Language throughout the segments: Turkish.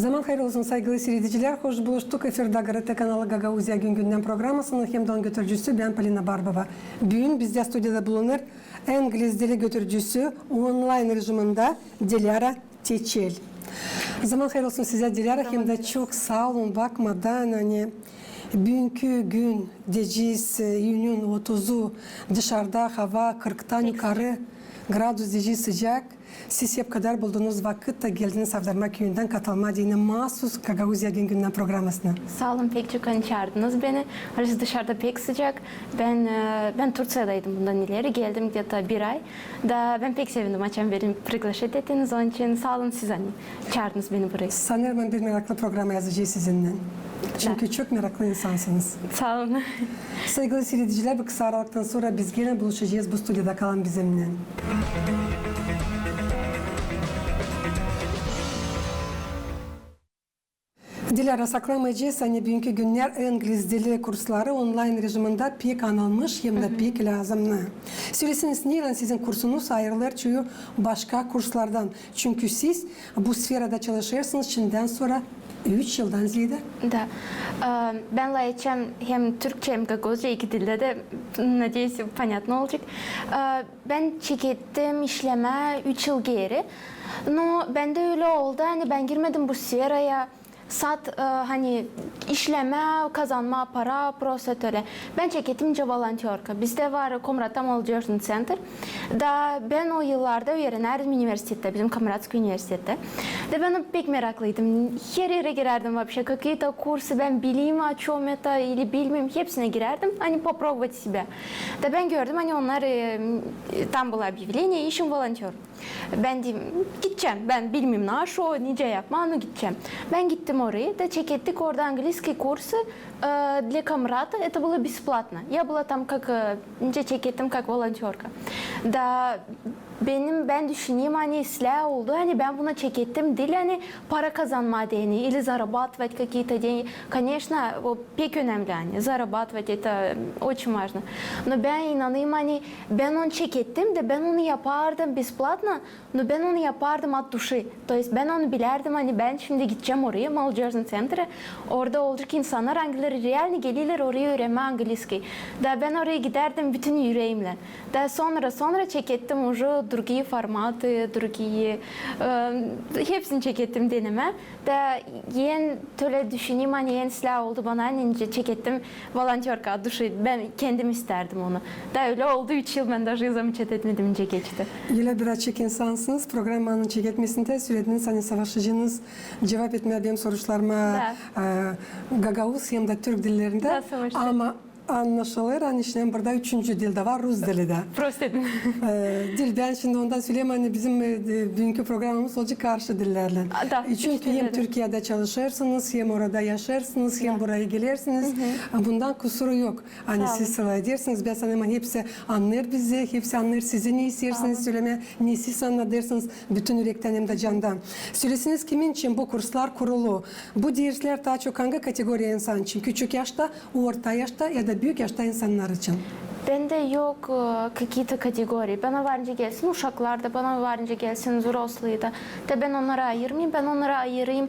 Zaman hayırlı olsun saygılı seyrediciler. Hoş buluştuk. Efirde Gazete kanalı Gagauzya Gün Gündem programısının hem götürücüsü ben Polina Barbova. Bugün bizde stüdyoda bulunur İngiliz dili götürücüsü online rejiminde Dilara Teçel. Zaman hayırlı olsun size Dilara. Hem de çok sağ olun bakmadan hani bugünkü gün Decis Yunyun 30'u dışarıda hava 40'tan yukarı gradus derece sıcak. Siz hep kadar bulduğunuz vakitte geldiniz Avdarma Köyü'nden katılma dine mahsus Gagauzya Gün Gündem programısına. Sağ olun, pek çok çağırdınız beni. Orası dışarıda pek sıcak. Ben Turciya'daydım bundan ileri. Geldim где-то bir ay. Ben pek sevindim açan beni приглашать ettiniz. Onun için sağ olun siz çağırdınız beni buraya. Sanırım ben bir meraklı program yazacağım sizinle. Çünkü çok meraklı insansınız. Sağ olun. Sevgili seyrediciler, bu kısa aralıktan sonra biz yine buluşacağız. Bu stüdyoda kalan bizimle. Dilara saklamayacağız. Hani bugünkü günler İngiliz dili kursları online rejiminde pek anılmış hem de pek lazımlı. Söylesiniz niye sizin kursunuz ayrılır çünkü başka kurslardan? Çünkü siz bu sferada çalışıyorsunuz şimdiden sonra 3 yıldan ziyade. Да. Ben layıkçam hem Türkçe hem Gagozca iki dilde de надеюсь понятно olacak. Ben çekettim işleme 3 yıl geri. No, ben de öyle oldu. Hani ben girmedim bu sferaya. Hani işleme, kazanma, para, proset öyle. Ben çeketimce volantörka. Bizde var Komrat'ta Молодежный Center. Ben o yıllarda öğrenirdim üniversitede, bizim Komratski Üniversitede. Ben pek meraklıydım. Her yere girerdim вообще. Какие-то курсы, ben bileyim o чем это или bilmem, hepsine girerdim. Hani попробовать себя. Ben gördüm hani onlar tam было объявление, ищем волонтер. Ben dedim gideceğim. Ben bilmem ne şu, nice yapma, onu gideceğim. Ben gittim oraya, да чекетtik orada английский курсы для Комрата. Это было бесплатно. Я была там как, чекетtim как волонтерка. Ben düşüneyim hani silah oldu. Hani ben buna çekettim değil hani para kazanma deni или зарабатывать какие-то деньги. Конечно, o pek önemli hani. Зарабатывать это очень важно. Но ben inanayım hani ben onu çekettim de ben onu yapardım бесплатно. Но ben onu yapardım at duşu. То есть ben onu bilerdim hani ben şimdi gideceğim oraya Молодежный Center'e. Orada olacak insanlar hangileri real geliyorlar oraya öğrenme İngilizce. Ben oraya giderdim bütün yüreğimle. Sonra çekettim уже другие форматы, другие hepsini çekettim deneme. Yen töle düşüneyim hani yen silah oldu bana hani çekettim volontörka duşu. Ben kendim isterdim onu. Öyle oldu 3 yıl ben даже замечать etmedim geçti. Yine bir açık insansınız. Programın çeketmesinde söylediniz hani savaşıcınız cevap etmeye benim sorularıma Gagauz hem de Türk dillerinde. Ama anlaşılır. Hani işte burada 3. dilde var, Rus dili de. Prost edin. Dil ben şimdi ondan söyleyeyim hani bizim bugünkü programımız olacak karşı dillerle. Çünkü hem Türkiye'de çalışırsınız, hem orada yaşarsınız, hem buraya gelirsiniz. Bundan kusuru yok. Hani siz sıra edersiniz. Ben sanırım hepsi anlar bizi, hepsi anlar sizi ne istersiniz söyleme, ne siz anlatırsınız bütün yürekten hem de candan. Söylesiniz kimin için bu kurslar kurulu? Bu dersler daha çok hangi kategoriya insan için? Küçük yaşta, orta yaşta ya da büyük yaşta insanlar için. Bende yok какие-то категории. Bana varınca gelsin uşaklar da, bana varınca gelsin взрослые da. Ben onlara ayırmayayım, ben onlara ayırayım.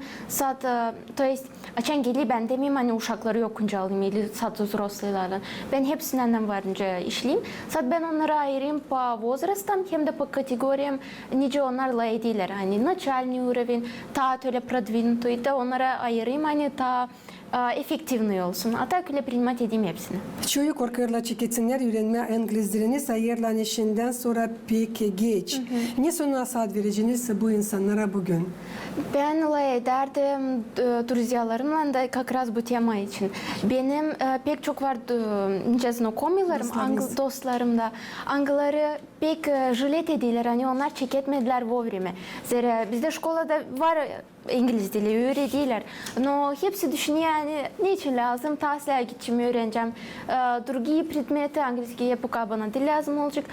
То есть açan geliyor ben demeyeyim hani uşakları yokunca alayım или взрослыйlardan. Ben hepsinden varınca işleyeyim. Ben onlara ayırayım по возрастам hem de по категориям nice onlarla ediler. Hani начальный уровень, ta öyle продвинутый da onlara ayırayım hani ta efektifli olsun. Ata öyle primat edeyim hepsini. Çoğu korkuyorlar çeketsinler öğrenme İngiliz dilini sayırlanışından sonra pek geç. Ne sonra nasihat vereceğiniz bu insanlara bugün? Ben ederdim друзьяларımla da как раз bu tema için. Benim pek çok var знакомыlarım, dostlarım da. Angları pek jilet ediyorlar. Hani onlar çeketmediler vovryme. Zira bizde şkolada var İngiliz dili öğretiyorlar. No hepsi düşünüyor yani ne için lazım? Tahsile gideceğim, öğreneceğim. Другие предметы английские пока bana dil lazım olacak.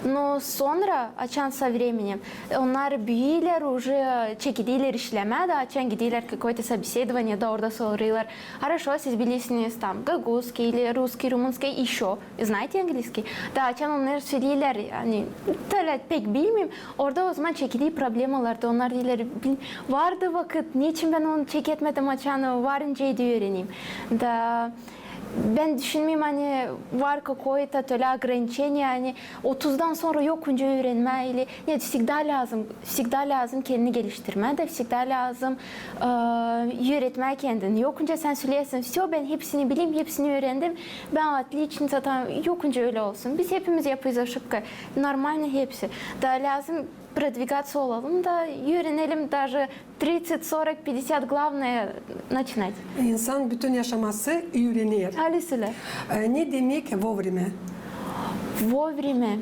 No sonra açan со временем onlar büyüyorlar, уже çekediler işleme de açan gidiyorlar какое-то собеседование da orada soruyorlar. Хорошо, siz bilirsiniz там гагузский или русский, румынский еще. Знаете английский? Da açan onlar söylüyorlar yani pek bilmiyorum. Orada o zaman çekildiği problemler de onlar diyorlar vardı vakit niçin ben onu çeketmedim açanı varınca öğreneyim. Da ben düşünmeyeyim hani var какое-то töle ограничение hani 30'dan sonra yokunca öğrenme ile нет, всегда lazım kendini geliştirme de всегда lazım öğretme kendini. Yokunca sen söyleyesin, все ben hepsini bileyim, hepsini öğrendim. Ben отлично zaten yokunca öyle olsun. Biz hepimiz yapıyoruz ошибка. Нормально hepsi. Da lazım продвигаться olalım da öğrenelim даже 30, 40, 50 главное начинать. İnsan bütün yaşaması öğrenir. Halisiyle. Ne demek vovryme? Vovryme.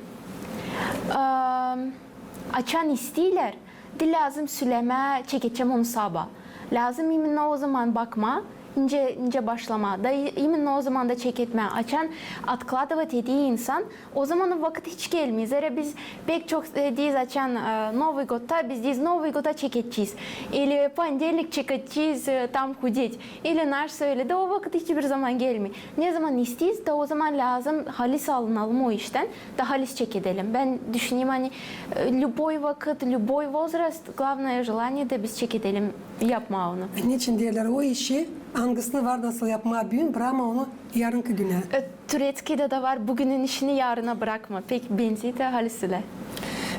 Açan istiyorlar. De lazım söyleme, çekeceğim onu sabah. Lazım imенно o zaman bakma, ince başlama. Da imенно o zaman da çeketme. Açan откладывать dediği insan o zaman vakit hiç gelmiyor. Zira biz pek çok diyiz açan Новый год'ta biz diyiz Новый год'a çekeceğiz. Или понедельник çekeceğiz tam hudet. Или nаш söyledi o vakit hiçbir zaman gelmiyor. Ne zaman isteyiz da o zaman lazım halis alınalım o işten. Da halis çekedelim. Ben düşüneyim hani любой vakit, любой возраст, главное желание da biz çekedelim. Yapma onu. Niçin diyorlar o işi hangisini var nasıl yapmaya büyün bırakma onu yarınki güne. Türetki'de de var bugünün işini yarına bırakma. Pek benziyor da halisiyle.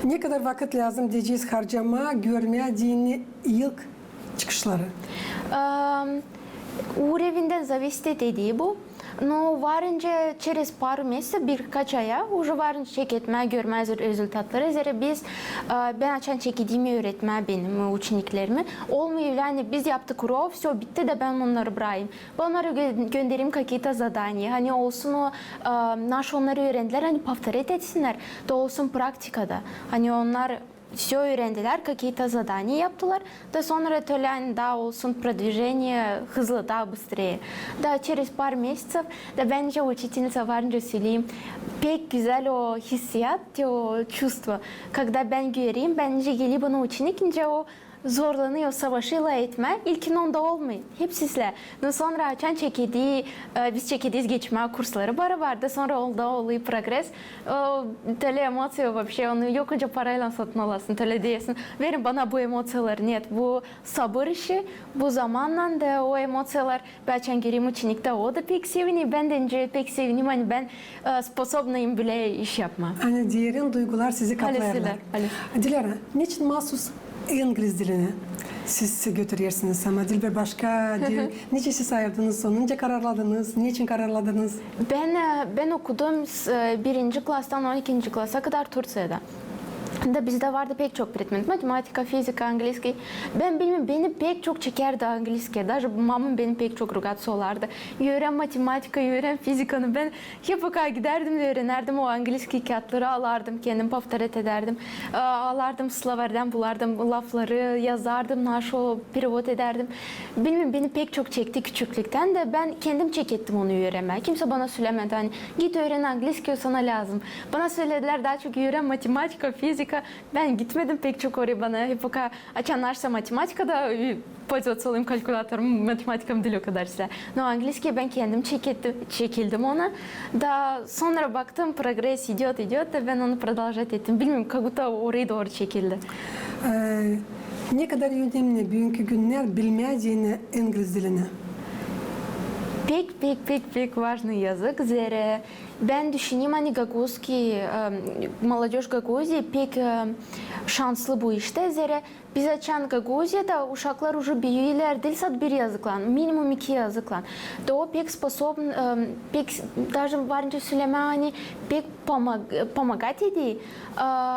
Ne kadar vakit lazım diyeceğiz harcama, görmeye dini ilk çıkışları? Уровеньden зависит dediği bu. Но varınca через пару месяцев birkaç aya уже varınca çeketme görmez rezultatları. Zira biz ben açan çekediğimi öğretme benim uçniklerimi. Olmuyor yani biz yaptık urov, все bitti de ben onları bırakayım. Ben onları göndereyim какие-то задания. Hani olsun o naş onları öğrendiler hani повторять etsinler. Da olsun praktikada. Hani onlar все öğrendiler, какие-то задания yaptılar. Da sonra tölen daha olsun продвижение hızlı, daha быстрее. Da через пару месяцев da bence учительница varınca söyleyeyim. Pek güzel o hissiyat, o чувство. Когда ben göreyim, bence gelip onu ученик o zorlanıyor, savaşıyla etme. İlkin onda olmuyor. Hepsizle. Sonra açan çekediği, biz çekediğiz geçme kursları vardı. Sonra oldu oluyor progres. Töle emosiyo вообще onu yokunca parayla satın alasın. Töle diyesin. Verin bana bu emosiyaları. Нет, bu sabır işi. Bu zamanla da o emosiyalar ben açan göreyim uçinikte o da pek seviniyor. Ben de pek seviniyorum. Hani ben sposobnayım bile iş yapma. Hani diğerin duygular sizi kaplayarlar. Dilara, niçin mahsus İngiliz diline siz götürüyorsunuz ama Dilber başka dil. Niçin siz ayırdınız onu? Niçin kararladınız? Niçin kararladınız? Ben okudum 1. klastan 12. klasa kadar Türkiye'de. Da bizde vardı pek çok predmet. Matematika, fizika, angliski. Ben bilmiyorum, beni pek çok çekerdi angliski. Даже mamam beni pek çok rugatsı olardı. Öğren matematikayı, öğren fizikanı. Ben hep o kadar giderdim de öğrenerdim. O angliski kağıtları alardım. Kendim повторять ederdim. Alardım slovardan bulardım. Lafları yazardım. Našo перевод ederdim. Bilmiyorum, beni pek çok çekti küçüklükten de ben kendim çekettim onu öğrenmeye. Kimse bana söylemedi. Hani git öğren angliski, o sana lazım. Bana söylediler daha çok öğren matematika, fizika. Ben gitmedim pek çok oraya bana. Hep o kadar açanlarsa matematikada pользоваться olayım kalkülatörüm, matematikam değil o kadar size. No angliski ben kendim çekildim ona. Da sonra baktım progres идет da ben onu продолжать ettim. Bilmiyorum, как будто oraya doğru çekildi. Ne kadar önemli bugünkü günler bilmediğini İngiliz dilini? Пек важный язык. Зере ben düşüneyim hani Gaguzki, молодежь Gaguzya pek şanslı bu işte. Zere biz açan Gaguzya'da uşaklar уже büyüyorlar değil sadece bir yazıkla, minimum 2 yazıkla. Da o pek способен, pek даже varınca söyleme hani pek помогать ediyor.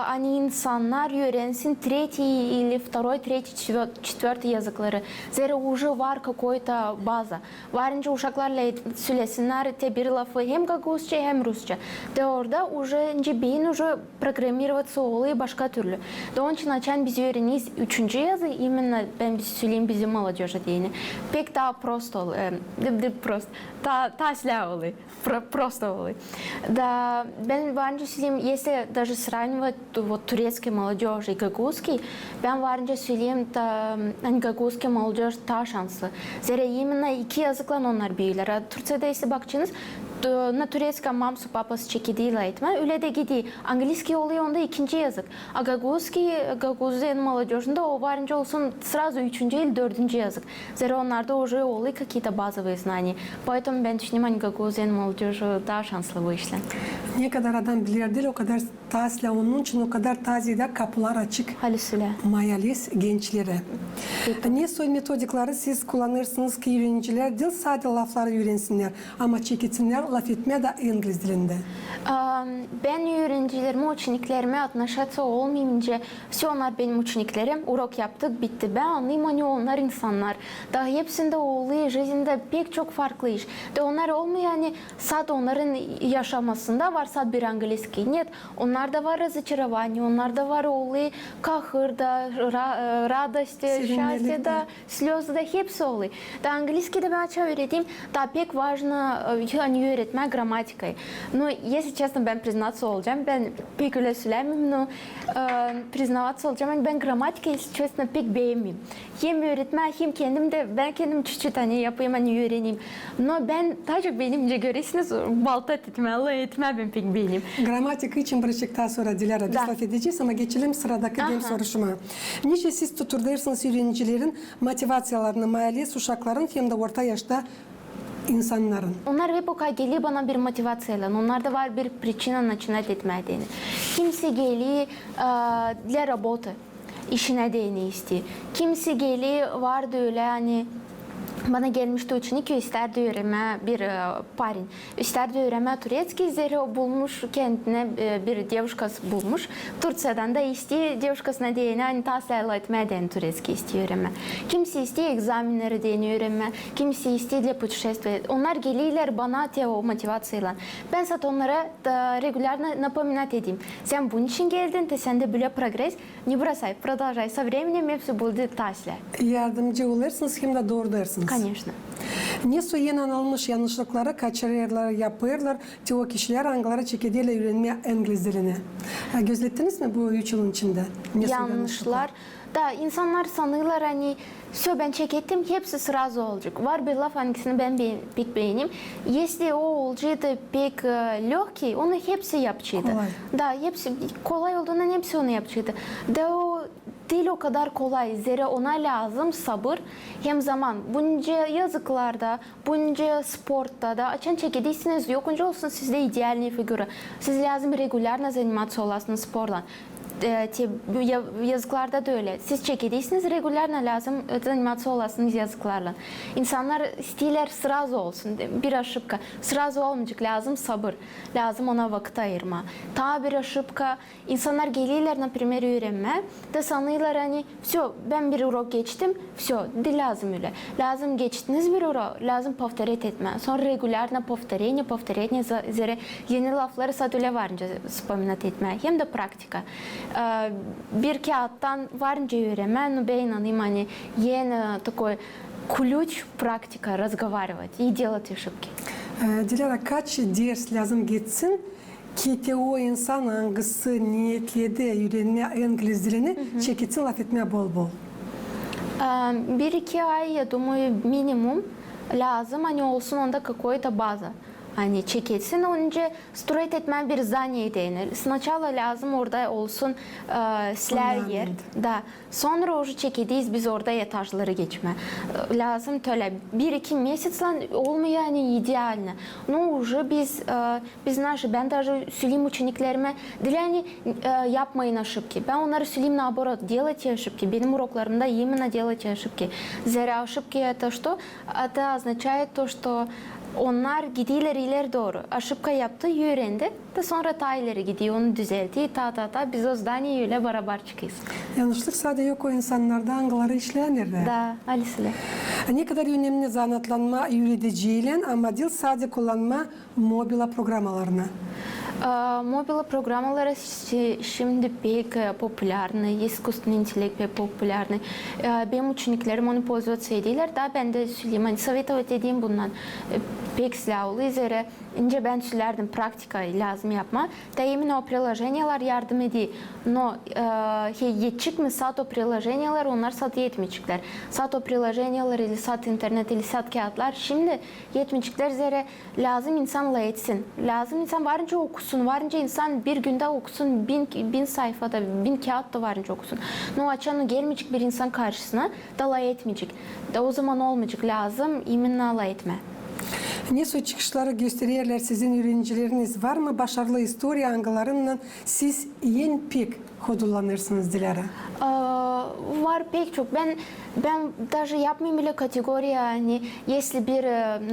Hani insanlar öğrensin третий или второй, третий, четвертый yazıkları. Zere уже var какой-то база. Varınca uşaklarla söylesinler te bir lafı hem Gaguzca hem Rusça. De orada уже beyin уже programироваться oluyor başka türlü. De onun için açan biz öğreniyiz 3. yazı. Именно ben söyleyeyim bizim молодежь diyeni. Pek daha prost oluyor. Daha silah oluyor. Просто oluyor. Da ben varınca söyleyeyim, если даже сравнивать вот турецкий молодежь и гагузский, ben varınca söyleyeyim da hani gaguzский молодежь daha şanslı. Zira именно 2 yazıkla onlar büyüyorlar. Türkçe'de ise bakacağınız на турецком мамсу папасы çekediğiyle etme. Öyle de gidiyor. Английский oluyor onda ikinci yazık. А Gaguz'un молодежінде o varınca olsun сразу üçüncü или dördüncü yazık. Zira onlarda уже oluyor какие-то базовые знания. Поэтому ben düşünüyorum Gaguz'un молодежи daha şanslı bu işle. Ne kadar adam bilir değil, o kadar tazele, onun için o kadar tazede kapılar açık. Halüsüle. Mayalis gençlere. Ne soy metodikleri siz kullanırsınız ki öğrenciler dil sadece lafları öğrensinler ama çekitsinler laf etmeye de İngiliz dilinde. Ben öğrencilerime, ученикlerime отношаться olmayınca, все onlar benim ученикlerim, urok yaptık, bitti. Ben anlayayım hani onlar insanlar. Daha hepsinde oluyor, жизньde pek çok farklı iş. De onlar olmuyor hani sadece onların yaşamasında var sadece bir английский. Нет, onlarda var разочарование, onlarda var oluyor kahırda, радость, счастье da, слезы da hepsi oluyor. Da английский'de ben açığa öğreteyim, daha pek важно hani öğretme grammatikayı. Но если честно, ben признаться olacağım. Ben pek öyle söylemeyeyim, но признаваться olacağım. Yani ben grammatikayı если честно pek beğenmiyorum. Hem öğretmen hem ben kendim çüçüt hani yapayım hani öğreneyim. Но ben daha çok benimce görüyorsunuz balta etme ben pek beğeneyim. Gramatik için bıraktıktan sonra Dilara biz laf edeceğiz ama geçelim sıradaki benim soruşuma. Nice siz tuturdarsınız öğrencilerin motivasyalarını, mayalis uşakların hem de orta yaşta insanların. Onlar hep o kadar geliyor bana bir motivasyayla. Onlarda var bir причина начинать etmediğini. Kimse geliyor для работы, işine değini istiyor. Kimse geliyor vardı öyle hani bana gelmişti ученик isterdi öğrenme bir parin. İsterdi öğrenme Turecki zira bulmuş kendine bir девушкасы bulmuş. Turciyadan da istiyor девушкасına değini hani tahsil etmeden Turecki istiyor öğrenme. Kimse istiyor egzaminleri değini öğrenme. Kimse istiyor для путешествия. Onlar geliyorlar bana o motivasyayla. Ben zaten onlara регулярно напоминать edeyim. Sen bunun için geldin, sen de böyle progress. Не бросай, продолжай. Со временем hepsi buldu tahsile. Yardımcı olursunuz hem de doğru dersiniz. Конечно. Ne soyunan almış yanlışlıkları kaçırırlar, yapırlar. O kişiler anglara çekediyle öğrenmeye İngiliz dilini. Gözlettiniz mi bu 3 yılın içinde? Yanlışlar. Da insanlar sanıyorlar hani ben çekettim hepsi sırası olacak. Var bir laf hangisini ben pek beğeneyim. Если o olacaktı pek lегкий, onu hepsi yapacaktı. Kolay. Da hepsi kolay olduğundan hepsi onu yapacaktı. Da o değil o kadar kolay. Zira ona lazım sabır hem zaman. Bunca yazıklarda, bunca sportta da açan çekediyseniz yokunca olsun sizde idealni figura. Siz lazım regularно заниматься olasınız sporla. Yazıklarda da öyle. Siz çekediyseniz regularно lazım заниматься olasınız yazıklarla. İnsanlar istiyorlar sırası olsun. Bir ошибка. Sırası olmayacak. Lazım sabır. Lazım ona vakit ayırma. Ta bir ошибка. İnsanlar geliyorlar например öğrenme. Da sanıyorlar hani все ben bir urok geçtim. Все. De lazım öyle. Lazım geçtiniz bir urok. Lazım повторять etme. Sonra regularно повторение. Zira yeni lafları sadece varınca вспоминать etme. Hem de praktika. Bir kağıttan varınca öğrenme, ben inanayım hani yeni такой ключ практика разговаривать и делать ошибки. Dilara kaç ders lazım geçsin ki o insan hangisi niyetledi öğrenmeye İngiliz dilini çekitsin laf etmeye bol bol? 1-2 ay я думаю minimum lazım hani olsun onda какой-то база. Hani çekilsin önce stроить etmen bir zaniye denir. Sначала lazım orada olsun siler yer. Da. Sonra уже çekildiyiz biz orada etajları geçme. Lazım töle 1-2 месяцla olmuyor yani idealne. Но уже biz наши ben даже söyleyeyim ученикlerime yani yapmayın ошибки. Ben onları söyleyeyim наоборот делайте ошибки. Benim uroklarımda именно делайте ошибки. Зря ошибки это что? Это означает то, что onlar gidiyorlar ileri doğru. Aşıpka yaptı, öğrendi. De sonra ta ileri gidiyor, onu düzeltiyor. Biz o zdaniyı öyle beraber çıkıyoruz. Yanlışlık sadece yok o insanlarda angları işlenir. Da, alisle. Ne kadar önemli zanatlanma öğreticiyle ama dil sadece kullanma mobil programlarına. Mobil programmalar şimdi pek popülerni, искусственный интеллект pek popülerni. Benim ученикlerim onu pользоваться ediyorlar. Da ben de söyleyeyim, hani sovet dediğim bundan pek silahlı üzere. İnce ben söylerdim praktika lazım yapma. Da emin o приложениялар yardım ediyor. No, yetecek mi sat o приложениялар, onlar sat yetmeyecekler. Sat o приложениялар или sat internet или sat kağıtlar şimdi yetmeyecekler üzere lazım insanla etsin. Lazım insan varınca okusun. Varınca insan bir günde okusun. Bin sayfada, 1000 kağıt da varınca okusun. No açanı gelmeyecek bir insan karşısına da alay etmeyecek. Da o zaman olmayacak. Lazım iminle alay etme. Ne çıkışları gösteriyorlar sizin öğrencileriniz var mı? Başarılı historia angalarından siz en pek kullanırsınız Dilara. Var pek çok. Ben даже yapmayayım bile kategoriya, hani если bir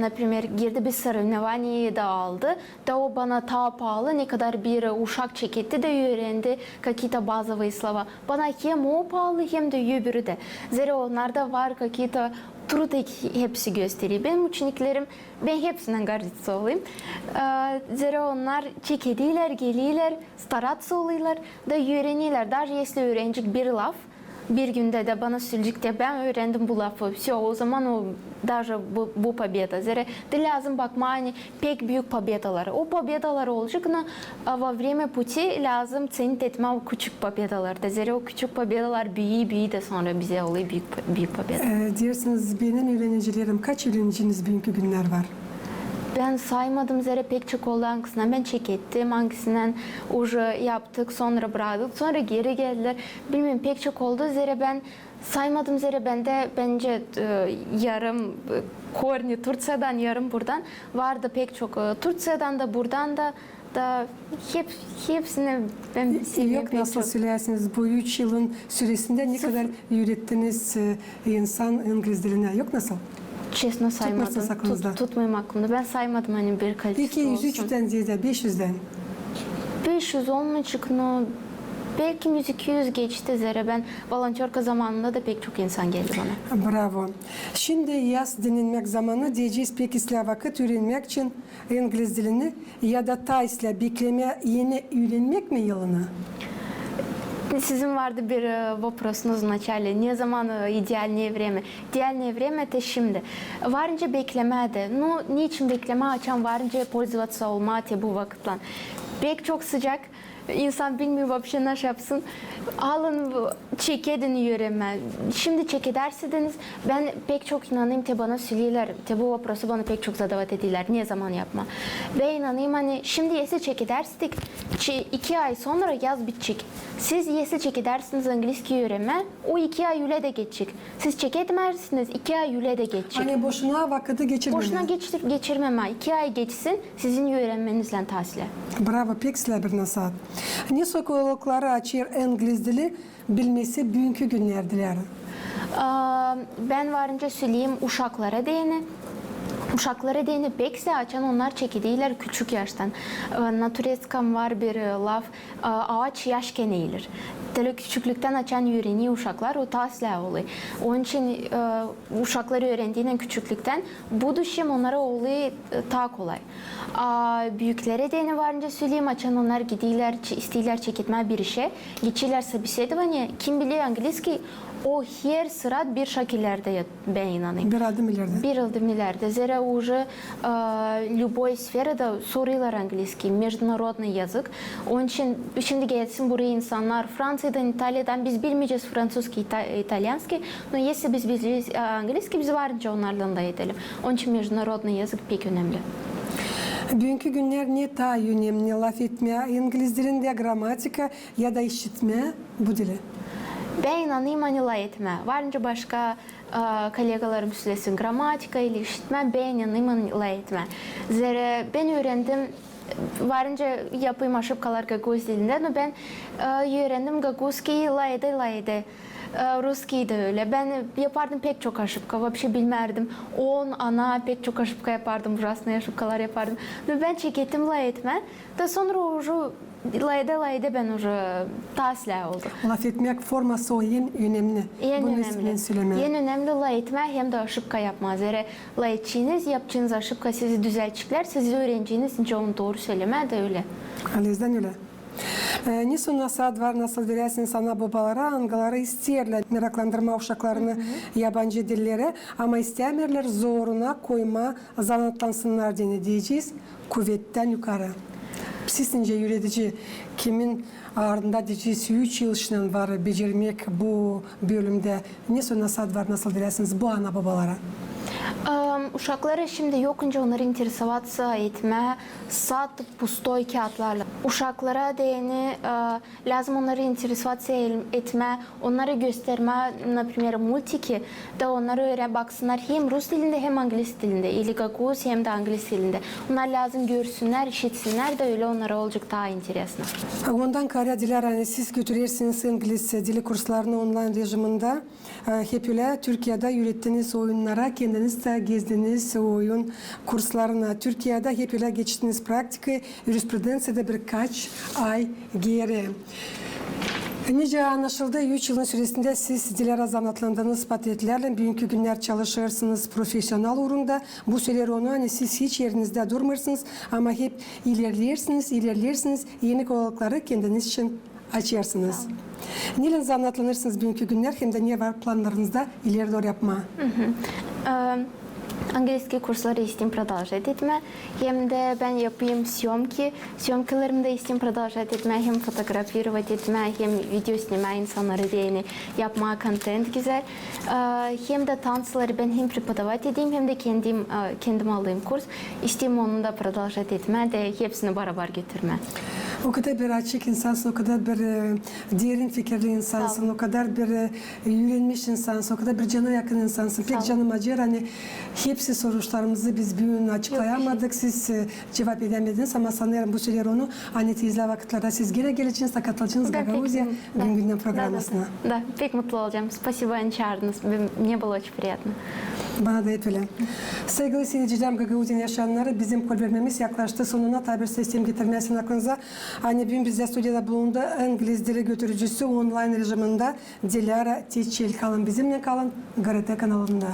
например girdi bir соревнование da aldı da o bana daha pahalı ne kadar bir uşak çeketti de öğrendi какие-то базовые слова. Bana hem o pahalı hem de öbürü de. Zira onlarda var какие-то trud hepsi gösteriyor. Benim ученикlerim, ben hepsinden garantisi olayım. Zira onlar çekediler, geliyorlar, starаться oluyorlar da öğreniyorlar. Даже если öğrenecek bir laf, bir günde de bana söyleyecek de ben öğrendim bu lafı. Все, o zaman o даже bu победа. Zira de lazım bakma hani pek büyük побеdalar. O побеdalar olacak ama во время пути lazım cennet etme o küçük побеdalar. Zira o küçük побеdalar büyüyor de sonra bize oluyor büyük победа. Diyorsunuz benim öğrencilerim, kaç öğrenciniz bugünkü günler var? Ben saymadım zira pek çok oldu hangisinden ben çek ettim, hangisinden уже yaptık, sonra bıraktık, sonra geri geldiler. Bilmiyorum pek çok oldu zira ben saymadım zira bende bence yarım korni Türkiye'den yarım buradan vardı pek çok Türkiye'den de buradan da hepsini ben seviyorum. Yok nasıl söylersiniz bu 3 yılın süresinde ne kadar öğrettiniz insan İngiliz diline? Yok nasıl? Çesno saymadım. Tutmayayım aklımda. Ben saymadım hani bir kalitesi olsun. 200-300'den ziyade 500'den. 500 olmayacak no. Belki 200 geçti zira ben volontörka zamanında da pek çok insan geldi bana. Bravo. Şimdi yaz dinlenmek zamanı diyeceğiz peki size vakit öğrenmek için İngiliz dilini ya da taysla bekleme yeni öğrenmek mi yılını? Sizin vardı bir vопросunuz вначале. Ne zaman idealnее время? İdealnее время de şimdi. Varınca beklemede. No, niçin bekleme açan varınca пользоваться olmadı bu vakitle. Pek çok sıcak. İnsan bilmiyor вообще ne yapsın. Alın çekedin yürüme. Şimdi çek ederseniz ben pek çok inanayım te bana söylüyorlar. Te bu vопроsu bana pek çok zadavat ediyorlar. Niye zaman yapma? Ve inanayım hani şimdi yese çek edersek 2 ay sonra yaz bitecek. Siz yese çek edersiniz İngilizce öğrenme. O 2 ay yüle de geçecek. Siz çek etmezsiniz 2 ay yüle de geçecek. Hani boşuna vakiti geçirmeme. Boşuna geçirmeme. 2 ay geçsin sizin öğrenmenizle tahsile. Bravo, pek size bir nasihat. Ne sokulukları açır İngiliz dili bilmesi bugünkü günlerdiler. Ben varınca söyleyeyim uşaklara değini. Uşaklara değini pekse açan onlar çekidiyler küçük yaştan. Natureskam var bir laf, ağaç yaşken eğilir. Tele küçüklükten açan öğreniyi uşaklar o tasla oluyor. Onun için uşakları öğrendiğinden küçüklükten bu düşüm onlara oluyor daha kolay. Büyüklere değini varınca söyleyeyim açan onlar gidiyorlar, istiyorlar çekitme bir işe. Geçiyorlar собеседование. Kim biliyor İngilizce? O her sıra bir şekillerde ben inanayım. Bir adım ileride. Bir adım ileride. Zira уже любой сферада soruyorlar İngilizce, международный язык. Onun için şimdi gelsin buraya insanlar Fransa'dan, İtalya'dan biz bilmeyeceğiz Fransızca, İtalyanski. Но если biz bileceğiz İngilizce biz varınca onlarla da edelim. Onun için международный языk pek önemli. Bugünkü günler ne daha önemli? Laf etme, İngiliz dilinde gramatika ya da işitme bu dili. Ben inanayım anila etme. Varınca başka kolegalarım söylesin gramatika ile işitme. Ben inanayım anila etme. Zira ben öğrendim varınca yapayım aşıpkalar gaguz dilinde. Ama ben öğrendim gaguzkiyi layede. Ruskiyi de öyle. Ben yapardım pek çok aşıpka. Вообще bilmerdim. 10 ana pek çok aşıpka yapardım. Burasına aşıpkalar yapardım. Ve ben çekettim la etme. Da sonra уже layda ben уже tasla oldu. Laf etmek forması o en önemli. En Bunu önemli. ismini söyleme. En önemli lay etme hem de aşıpka yapmaz. Eğer lay edeceğiniz, yapacağınız aşıpka sizi düzeltecekler. Siz öğreneceğiniz için onu doğru söyleme de öyle. Alizden öyle. Ne son nasıl var, nasıl verirsiniz ana babalara, angaları isterler meraklandırma uşaklarını yabancı dillere ama istemeyenler zoruna koyma, zanatlansınlar diye diyeceğiz kuvvetten yukarı. Sizce yürütici kimin ardında diyeceğiz 3 yıl işinin var becermek bu bölümde ne son nasıl var, nasıl verirsiniz bu ana babalara? Uşaklara şimdi yokunca onları interesovаться etme, sat pustoy kağıtlarla. Uşaklara değini lazım onları interesovаться etme, onları gösterme, например, multiki de onları öğren baksınlar hem Rus dilinde hem İngiliz dilinde, ili gaguz hem de İngiliz dilinde. Onlar lazım görsünler, işitsinler de öyle onlara olacak daha interesno. Ondan kare diler hani siz götürürsünüz İngiliz dili kurslarını online rejiminde. Hep öyle Türkiye'de yürüttüğünüz oyunlara kendiniz de gezdiniz oyun kurslarına. Türkiye'de hep öyle geçtiniz praktikayı jurisprudensyada birkaç ay geri. Nice anlaşıldı 3 yılın süresinde siz dilere zanatlandığınız patentlerle bugünkü günler çalışırsınız profesyonel uğrunda. Bu süreler onu hani siz hiç yerinizde durmursunuz ama hep ilerlersiniz. Yeni kolaylıkları kendiniz için açarsınız. Neyle zanatlanırsınız bugünkü günler hem de ne var planlarınızda ileri doğru yapma? Английский kursları isteyim продолжать etme. Hem de ben yapayım съемки. Съемкаларımda isteyim продолжать etme. Hem fotoğrafировать etme, hem video снимать insanları diyeni yapma, content güzel. Hem de dansları ben hem преподавать edeyim hem de kendim aldığım kurs. İsteyim onu da продолжать etme de hepsini beraber götürme. O kadar bir açık insansın, o kadar bir derin fikirli insansın, o kadar bir yürenmiş insansın, o kadar bir cana yakın insansın. Pek canım acır hani hepsi sorularımızı biz bugün açıklayamadık, siz cevap edemediniz ama sanırım bu süreler onu hani tezli vakitlerde siz gene geleceğiniz, katılacaksınız Гагаузия günden programmasına. Да, pek mutlu olacağım. Спасибо, beni çağırdınız. Мне было очень приятно. Bana da hep öyle. Sevgili seyircilerim, Gagauzien yaşayanları bizim kol vermemiz yaklaştı. Sonuna tabir sistem getirmesin aklınıza. Hani bugün bizde stüdyoda bulundu İngiliz dili götürücüsü online rejiminde Dilara Teçel. Kalın bizimle kalın GRT kanalında.